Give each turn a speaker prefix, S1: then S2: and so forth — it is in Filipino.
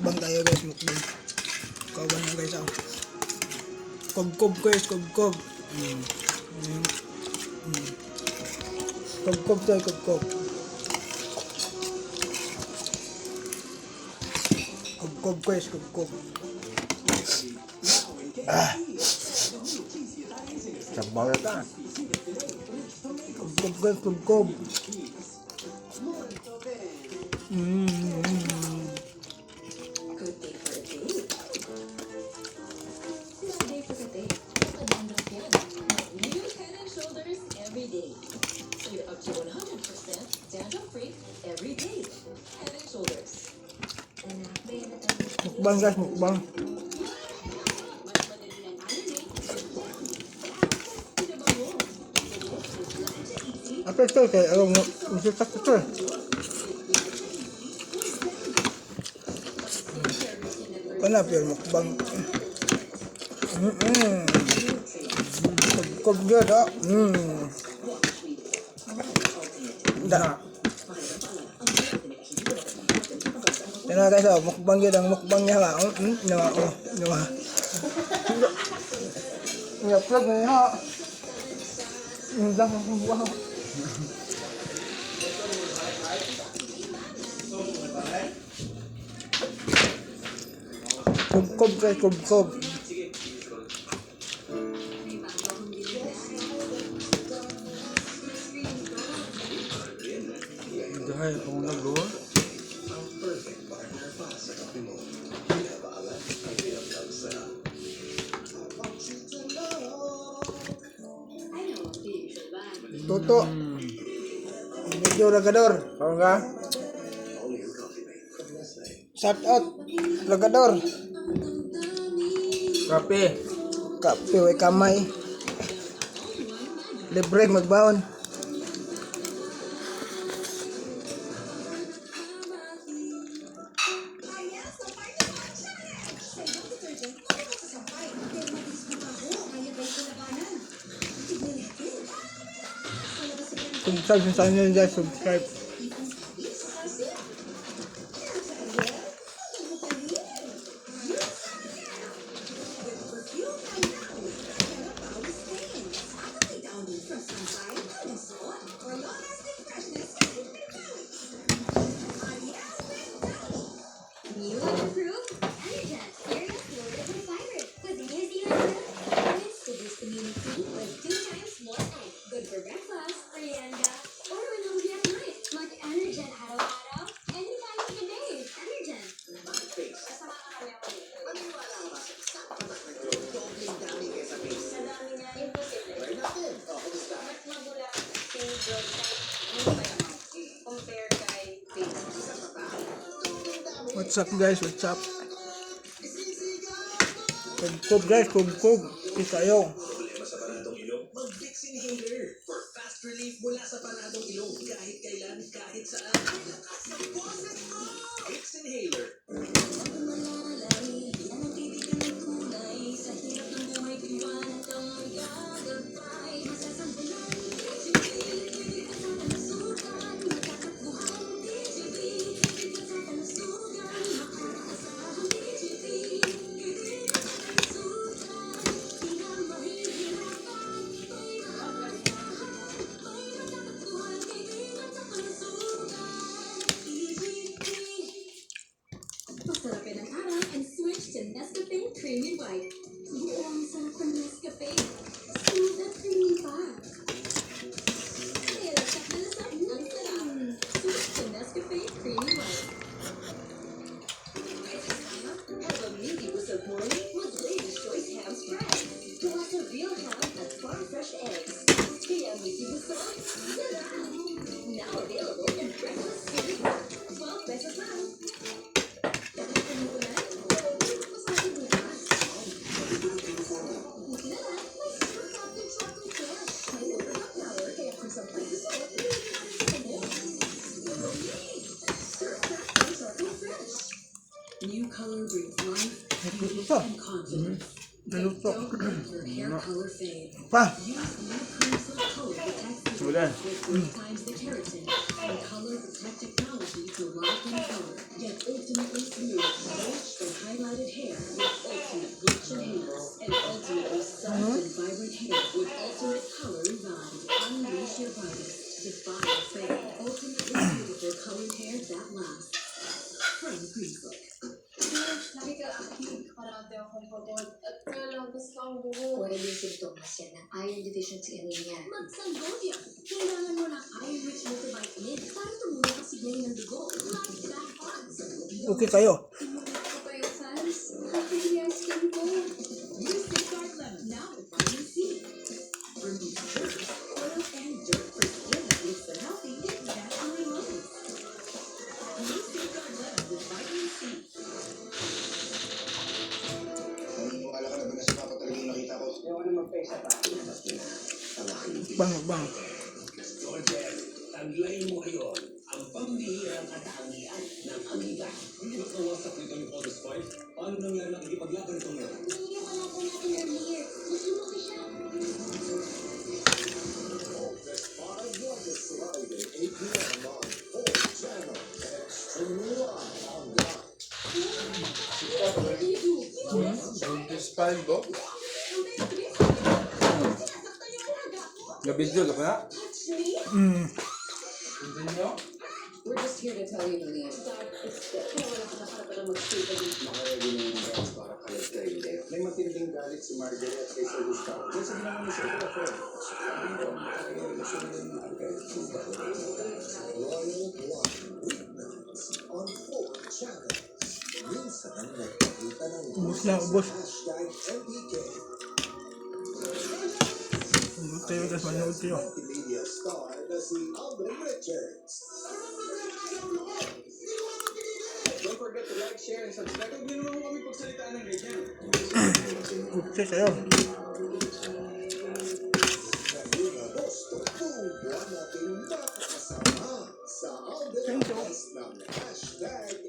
S1: Mukbang tayo guys, mukbang. Kawan na guys ako. Kubkob guys, kubkob. Kubkob tayo, kubkob. Kubkob guys, kubkob.
S2: Sabaw na ta.
S1: Kubkob guys, kubkob. Mukbang guys, mukbang. Apa itu kayak orang mesti takut tu. Kenapa ya mukbang? Kok dia dah? Dah. Jangan guys, mukbang dia dah mukbangnya lah. Ya plug ni ha. Dah buah. Kubkob guys, kubkob.
S2: Dahil kung nag-go.
S1: Toto. Medyo lagador.
S2: Kau ka?
S1: Shout out lagador.
S2: Kape.
S1: Kape way kamay. Libre magbaon. Subscribe sa channel guys, subscribe. What's up guys, what's up? Kubkob guys, kubkob. Kita yo.
S3: Problema sa paradong ilong? Mag-Vicks Inhaler for fast relief mula sa paradong ilong kahit kailan, kahit saan. Lakas ng boses mo! Vicks Inhaler.
S4: Creamy white. Buong sarap ng Nescafe. Smooth at creamy pa. Kaya lasak na lasak ng sarap. Switch to Nescafe Creamy White. Have a meaty boost of morning with Lady's Choice Ham Spread. Gawa sa real ham at farm fresh eggs. Kaya meaty boost of sarap. Now available in breakfast cereal. 12 pesos lang. New color brings life, beauty, and confidence. Don't let your hair color fade.
S1: Pa.
S4: Use new Crimson Color Protect
S2: Ulan.
S4: With 3 times the keratin and color protect technology to lock in color. Get ultimately smooth, bleached and highlighted hair with ultimate bleach and halo. And ultimately soft and vibrant hair with ultimate color revive. Unleash your brightest. Defy the fade. Ultimately beautiful colored hair that lasts. From Kubkob.
S5: Nakika-active, parati akong pagod at kailang gusto ang buho.
S4: Or yung simptomas yan ng iron deficiency anemia.
S5: Mag-Sangolia. Kailangan mo ng iron-rich multivitamin para tumulong ang signal ng dugo. Like that funds.
S1: Okay kayo.
S5: Inulit ko pa yung fans. Healthy ang skin ko. Use Safeguard Lemon now with vitamin C.
S4: Remove germs, oil, and dirt for skin that looks so healthy it naturally glows.
S3: Use Safeguard Lemon with vitamin C.
S6: Naniniwala ka na ba na si Papa talaga yung nakita ko?
S1: Bang.
S3: Jordan, taglayin mo ngayon ang pambihirang katangian ng amiga. Hindi ba kawasak nito yung August 5? Paano nangyari nakikipaglaban ito ngayon?
S5: Nangyayawala po natin earlier. Mas lumaki siya.
S6: August 5 August Friday, 8 p.m. on 4 Channel. Extra Mura on Live.
S2: Buntis pa rin ba? Nabidyo ka pa na? Hindi nyo?
S4: We're just here to tell you to leave. Dad, it's good. Kaya wala ka na para pala mag-stay pa dito.
S6: Nakaredy na yung guys para kalit ka hindi. May matinding galit si Marjorie at kay Sir Gustavo. Kaya sabi naman ni Sir Gustavo, sabi ko, kaya relasyon nila ni Marjorie. Royal One Weeknights on 4 Channel. Minsan nagpakita ng
S1: Ubus.
S6: hashtag MPK.
S1: Ubus kayo guys, manood kayo.
S6: Multimedia star na si Alden Richards.
S3: Don't forget to like, share, and subscribe. Huwag niyo naman kami pagsalitaan ng ganyan.
S1: Okay kayo.
S6: Ngayong Agosto, buong buwan natin makakasama sa Alden Fest ng hashtag